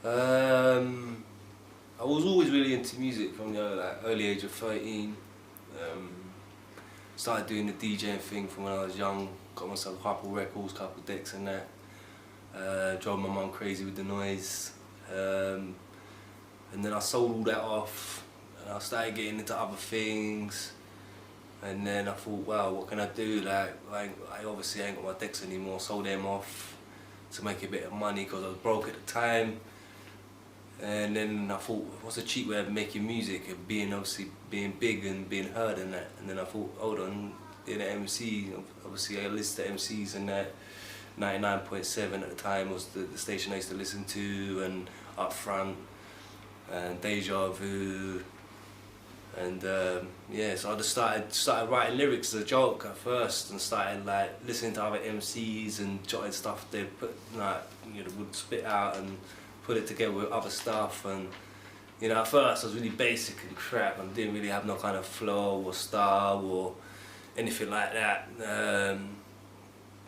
I was always really into music from the early age of 13. Started doing the DJing thing from when I was young. Got myself a couple records, couple decks and that. Drove my mum crazy with the noise. And then I sold all that off and I started getting into other things. And then I thought, wow, what can I do? I obviously ain't got my decks anymore, sold them off to make a bit of money because I was broke at the time. And then I thought, what's a cheap way of making music and being big and being heard and that. And then I thought, hold on, being an MC, obviously I listened to MCs and that. 99.7 at the time was the station I used to listen to, and Up Front and Deja Vu. And yeah, so I just started writing lyrics as a joke at first, and started like listening to other MCs and jotting stuff they put, like, would spit out and put it together with other stuff. And at first I was really basic and crap and didn't really have no kind of flow or style or anything like that.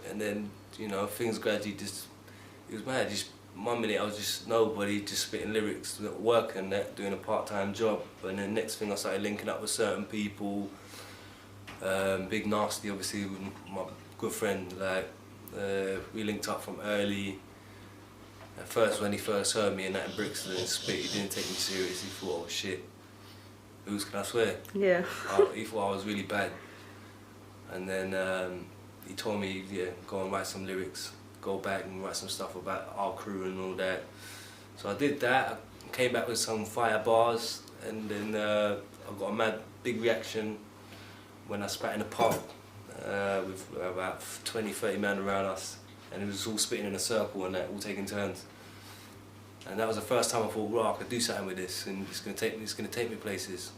And then things gradually it was mad. Just 1 minute I was just nobody, just spitting lyrics, working that, doing a part-time job, and then next thing I started linking up with certain people. Big Nasty, obviously, with my good friend, we linked up from early. At first, when he first heard me in that in Brixton and spit, he didn't take me serious. He thought, oh shit, who's can I swear? Yeah. He thought I was really bad. And then he told me, yeah, go and write some lyrics, go back and write some stuff about our crew and all that. So I did that, I came back with some fire bars, and then I got a mad big reaction when I spat in a pub with about 20, 30 men around us, and it was all spitting in a circle and that, all taking turns. And that was the first time I thought, right, I could do something with this, and it's gonna take me places.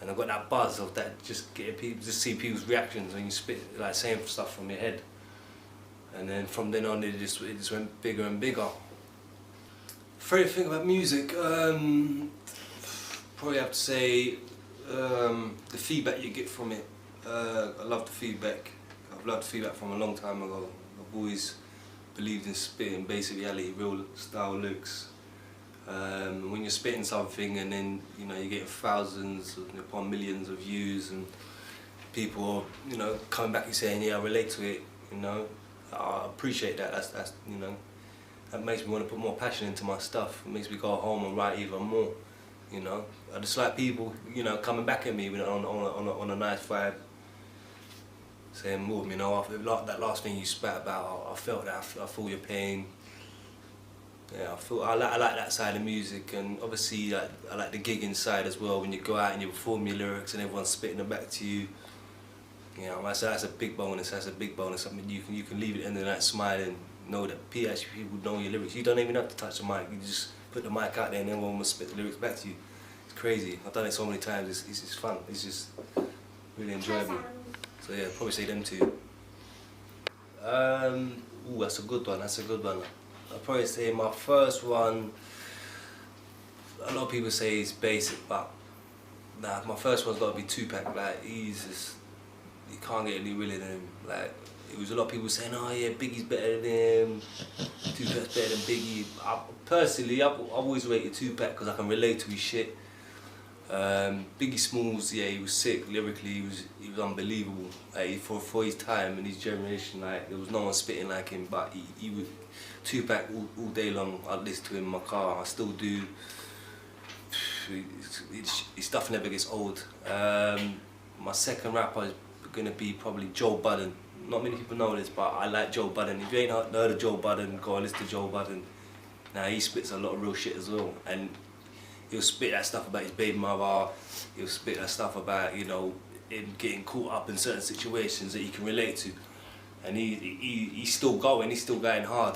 And I got that buzz of that, just see people's reactions when you spit, like saying stuff from your head. And then from then on, it just went bigger and bigger. Favourite thing about music, probably have to say the feedback you get from it. I love the feedback. I've loved the feedback from a long time ago. I've always believed in spitting basic reality, real style lyrics. When you're spitting something and then you're getting thousands upon millions of views and people coming back and saying, yeah, I relate to it, I appreciate that. That's that makes me want to put more passion into my stuff. It makes me go home and write even more. I just like people coming back at me on a nice vibe, saying, "Move, that last thing you spat about, I felt that. I feel your pain." Yeah, I like that side of music, and obviously I like the gigging side as well. When you go out and you perform your lyrics and everyone's spitting them back to you, that's a big bonus. That's a big bonus. I mean, you can leave it in the night smiling, know that people know your lyrics. You don't even have to touch the mic. You just put the mic out there and everyone will spit the lyrics back to you. It's crazy. I've done it so many times. It's fun. It's just really enjoyable. So yeah, probably say them two. Ooh, that's a good one. That's a good one. I'll probably say my first one, a lot of people say it's basic, but nah, my first one's got to be Tupac. Like, you can't get any realer than him. Like, it was a lot of people saying, oh yeah, Biggie's better than him, Tupac's better than Biggie. Personally, I've always rated Tupac because I can relate to his shit. Biggie Smalls, yeah, he was sick lyrically. He was unbelievable. Like, for his time and his generation, like, there was no one spitting like him. But he was Tupac all day long. I'd listen to him in my car. I still do. His stuff never gets old. My second rapper is gonna be probably Joe Budden. Not many people know this, but I like Joe Budden. If you ain't heard of Joe Budden, go and listen to Joe Budden. Now he spits a lot of real shit as well, and he'll spit that stuff about his baby mother. He'll spit that stuff about him getting caught up in certain situations that he can relate to, and he's still going. He's still going hard.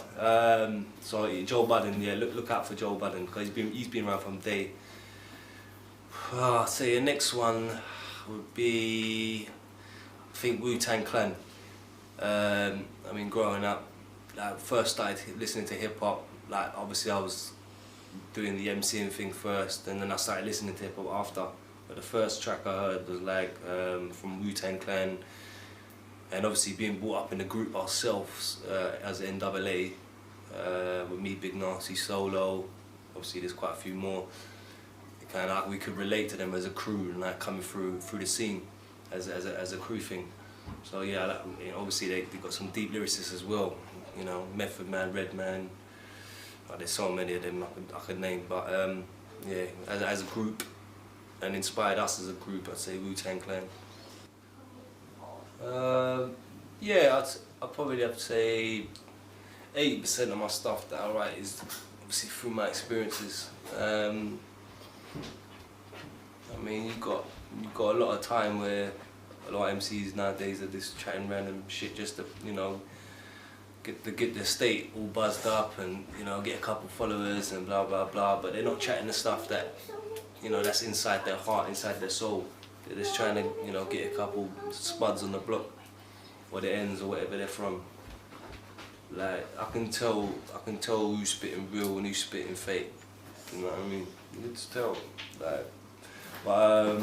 So Joe Budden, yeah, look out for Joe Budden because he's been around from day. So your next one would be, I think, Wu-Tang Clan. I mean, growing up, first started listening to hip hop. Like, obviously I was doing the MCing thing first, and then I started listening to hip hop after. But the first track I heard was from Wu-Tang Clan, and obviously being brought up in the group ourselves as NAA, with me, Big Nasty, Solo, obviously there's quite a few more. Kind of like we could relate to them as a crew and like coming through the scene as a crew thing. So yeah, like, you know, obviously they got some deep lyricists as well. You know, Method Man, Redman. Oh, there's so many of them I could name, but yeah, as a group, and inspired us as a group, I'd say Wu-Tang Clan. Yeah, I'd probably have to say 80% of my stuff that I write is obviously through my experiences. I mean, you've got a lot of time where a lot of MCs nowadays are just chatting random shit just to, you know, get the state all buzzed up and, you know, get a couple followers and blah blah blah. But they're not chatting the stuff that, you know, that's inside their heart, inside their soul. They're just trying to, you know, get a couple spuds on the block, or the ends, or whatever they're from. Like I can tell who's spitting real and who's spitting fake. You know what I mean? You can just tell. Like, but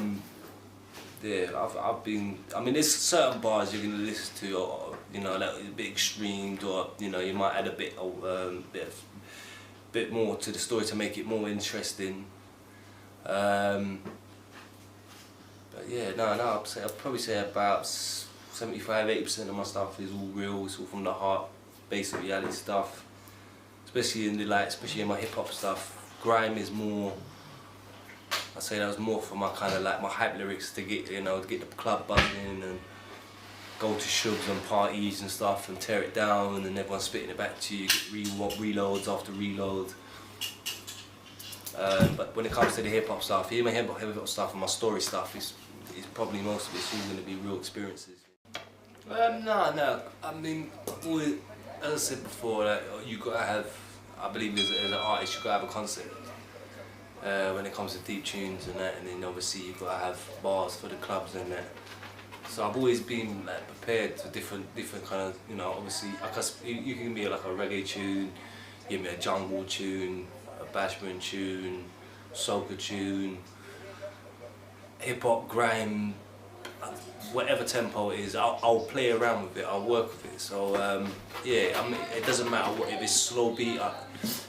yeah, I've been. I mean, there's certain bars you're gonna listen to, or you know, like a bit extremed, or you know, you might add a bit more to the story to make it more interesting. But yeah, no, I'd probably say about 75–80% of my stuff is all real. It's all from the heart, basic reality stuff. Especially in my hip hop stuff. Grime is more. I'd say that was more for my kind of like my hype lyrics to get, you know, to get the club buzzing and go to shugs and parties and stuff and tear it down and everyone spitting it back to you. Get reloads after reload. But when it comes to the hip hop stuff, my hip hop stuff and my story stuff is probably most of it's all going to be real experiences. No. I mean, as I said before, like, you gotta have. I believe as an artist, you gotta have a concept. When it comes to deep tunes and that, and then obviously you've got to have bars for the clubs and that. So I've always been like prepared for different kind of, you know, obviously you can be like a reggae tune, give me a jungle tune, a bashment tune, soca tune, hip hop, grime, whatever tempo it is, I'll play around with it, I'll work with it. So yeah, I mean, it doesn't matter what, if it's slow beat,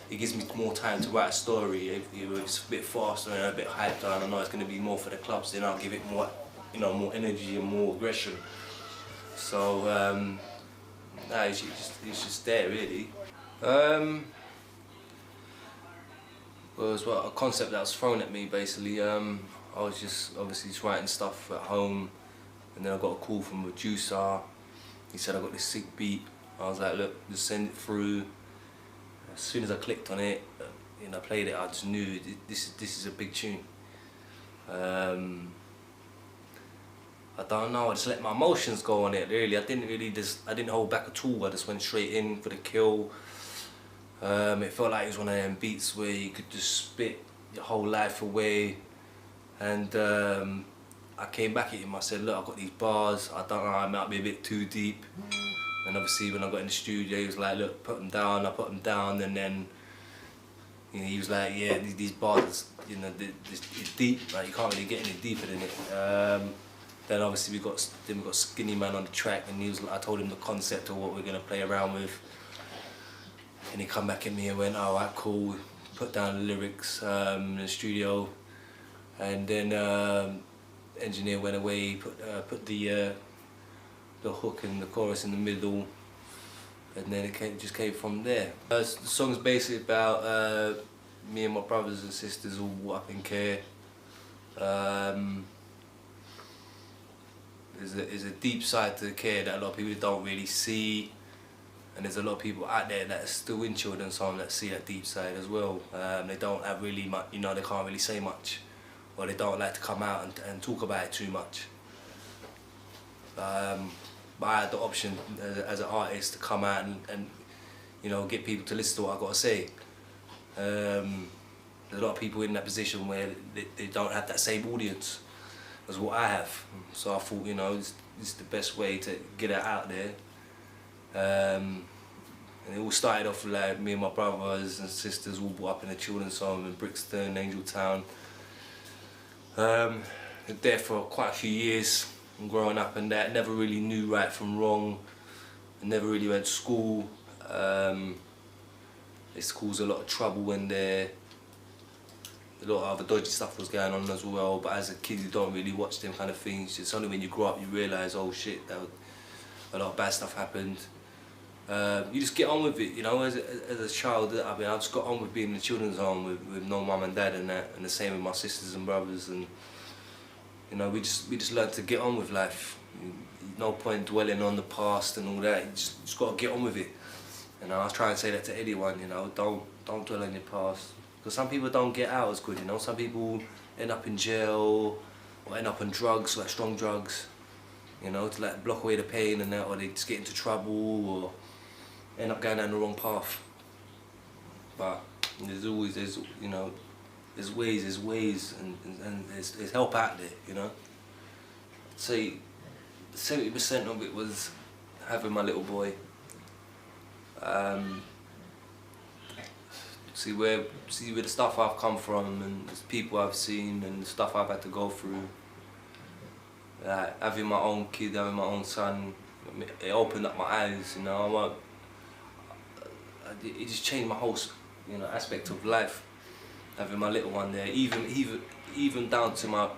it gives me more time to write a story. If it's a bit faster and a bit hyped and I know it's going to be more for the clubs, then I'll give it more, you know, more energy and more aggression. So nah, it's just there really. Well, it was a concept that was thrown at me basically. I was just obviously just writing stuff at home, and then I got a call from a producer. He said I got this sick beat. I was like, look, just send it through. As soon as I clicked on it, you know, played it, I just knew this is a big tune. I don't know, I just let my emotions go on it really. I didn't hold back at all. I just went straight in for the kill. It felt like it was one of them beats where you could just spit your whole life away. And I came back at him, I said, look, I've got these bars, I don't know, I might be a bit too deep. And obviously when I got in the studio, he was like, look, put them down, I put them down, and then, you know, he was like, yeah, these bars, you know, it's deep, like, you can't really get any deeper than it. Then obviously we got Skinny Man on the track, and I told him the concept of what we're gonna play around with. And he come back at me and went, alright, cool, put down the lyrics in the studio. And then engineer went away, put the hook and the chorus in the middle, and then it just came from there. The song's basically about me and my brothers and sisters all brought up in care. There's a deep side to the care that a lot of people don't really see, and there's a lot of people out there that are still in Children's Home that see that deep side as well. They don't have really much, you know, they can't really say much, or they don't like to come out and talk about it too much. But I had the option as an artist to come out and you know, get people to listen to what I got to say. There's a lot of people in that position where they don't have that same audience as what I have. So I thought, you know, this is the best way to get it out there. And it all started off with like me and my brothers and sisters all brought up in a children's home in Brixton, Angeltown. There for quite a few years. Growing up and that, never really knew right from wrong. I never really went to school. It's caused a lot of trouble in there. a lot of other dodgy stuff was going on as well, but as a kid you don't really watch them kind of things. It's only when you grow up you realise, oh shit, a lot of bad stuff happened. You just get on with it, you know. As a child, I mean, I just got on with being in the children's home with no mum and dad and that, and the same with my sisters and brothers, and you know, we just learned to get on with life. No point dwelling on the past and all that. You just got to get on with it. And I try and say that to anyone, you know, don't dwell on your past, because some people don't get out as good, you know. Some people end up in jail or end up on drugs, like strong drugs, you know, to like block away the pain and that, or they just get into trouble or end up going down the wrong path. But there's you know, there's ways, and there's help out there, you know. So 70% of it was having my little boy. See where the stuff I've come from and the people I've seen and the stuff I've had to go through. Having my own kid, having my own son, it opened up my eyes, you know. It just changed my whole, you know, aspect of life. Having my little one there, even down to my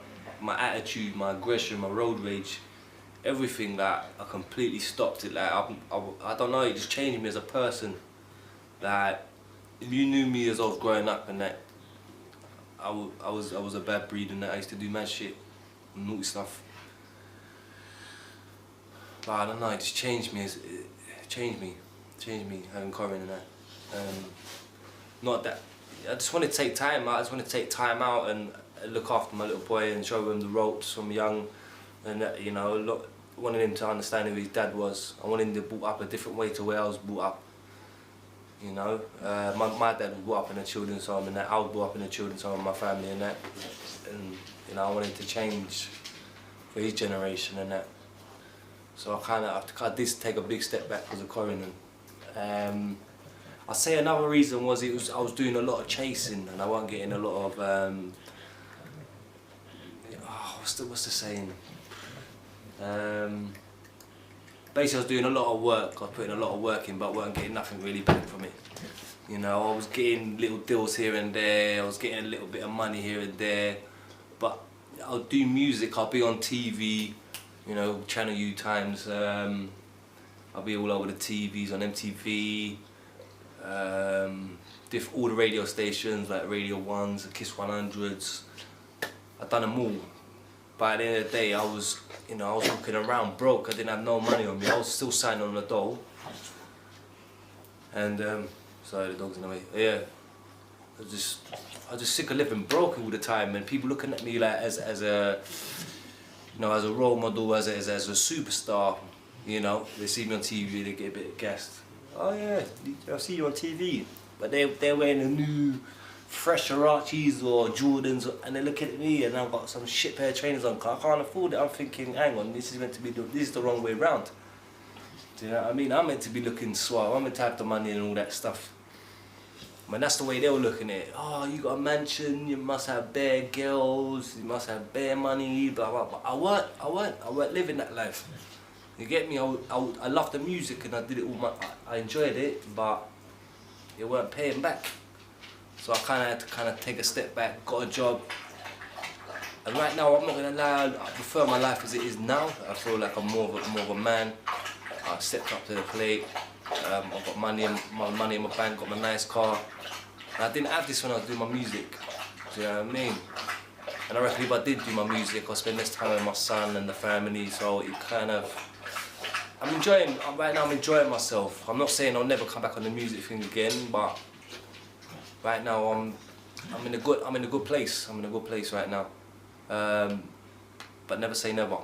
attitude, my aggression, my road rage, everything, that I completely stopped it. Like I don't know, it just changed me as a person. Like if you knew me as I was growing up and that, I was a bad breed and that. I used to do mad shit, naughty stuff. But I don't know, it just changed me. It changed me having Corin and that. Not that I just want to take time out. I just want to take time out and look after my little boy and show him the ropes from young, and that, you know, wanted him to understand who his dad was. I wanted him to be brought up a different way to where I was brought up. You know, my dad was brought up in a children's home and that. I was brought up in a children's home with my family and that. And you know, I wanted to change for his generation and that. So I did take a big step back because of Corin. I'd say another reason was I was doing a lot of chasing and I wasn't getting a lot of what's the saying? Basically I was doing a lot of work, I was putting a lot of work in, but wasn't getting nothing really back from it. You know, I was getting little deals here and there, I was getting a little bit of money here and there, but I'll do music, I'll be on TV, you know, Channel U times, I'll be all over the TVs, on MTV, all the radio stations like Radio 1s, Kiss 100s, I've done them all. But at the end of the day, I was looking around broke. I didn't have no money on me. I was still signing on the dole. And sorry, the dog's in the way. Yeah, I was just sick of living broke all the time, and people looking at me like as a, you know, as a role model, as a superstar. You know, they see me on TV, they get a bit gassed. Oh yeah, I see you on TV. But they're wearing a new fresh Arachis or Jordans, and they're looking at me and I've got some shit pair of trainers on, I can't afford it. I'm thinking, hang on, this is the wrong way round. Do you know what I mean? I'm meant to be looking suave, I'm meant to have the money and all that stuff. But that's the way they were looking at it. Oh, you got a mansion, you must have bare girls, you must have bare money, blah blah blah. I weren't living that life. You get me? I loved the music and I did it all. I enjoyed it, but it weren't paying back. So I had to take a step back, got a job. And right now, I'm not gonna lie, I prefer my life as it is now. I feel like I'm more of a man. I stepped up to the plate. I've got money in my bank, got my nice car. And I didn't have this when I was doing my music. Do you know what I mean? And I reckon if I did do my music, I'd spend less time with my son and the family. So it right now I'm enjoying myself. I'm not saying I'll never come back on the music thing again, but right now I'm in a good place. I'm in a good place right now. But never say never.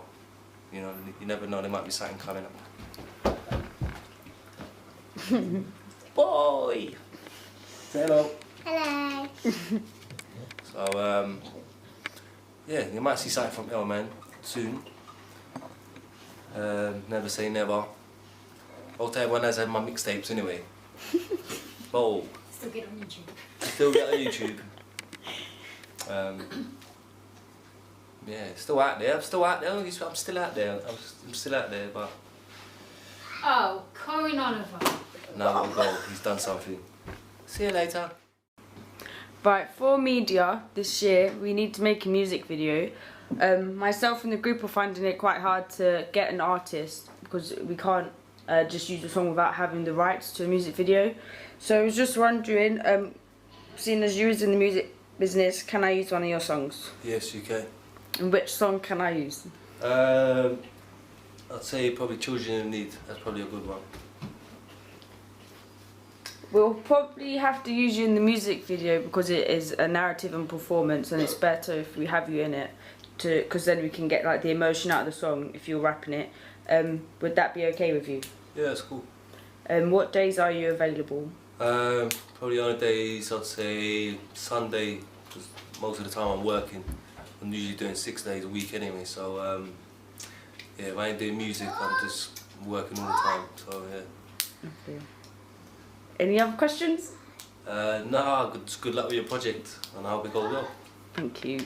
You know, you never know, there might be something coming up. Boy! Say hello. Hello. So yeah, you might see something from L-Man soon. Never say never. I'll tell everyone as I have my mixtapes anyway. Oh. Still get on YouTube. Still get on YouTube. Yeah, still out there. I'm still out there. I'm still out there. I'm still out there, but. Oh, Corin Oliver. Now we'll go. He's done something. See you later. Right, for media this year, we need to make a music video. Myself and the group are finding it quite hard to get an artist because we can't just use a song without having the rights to a music video. So I was just wondering, seeing as you're in the music business, can I use one of your songs? Yes, you can. And which song can I use? I'd say probably Children in Need. That's probably a good one. We'll probably have to use you in the music video because it is a narrative and performance, and it's better if we have you in it, because then we can get like the emotion out of the song if you're rapping it. Would that be okay with you? Yeah, that's cool. What days are you available? Probably on the days I'd say Sunday, because most of the time I'm working. I'm usually doing 6 days a week anyway, so yeah, if I ain't doing music, I'm just working all the time, so yeah. Okay. Any other questions? No, good luck with your project, and I hope it goes well. Thank you.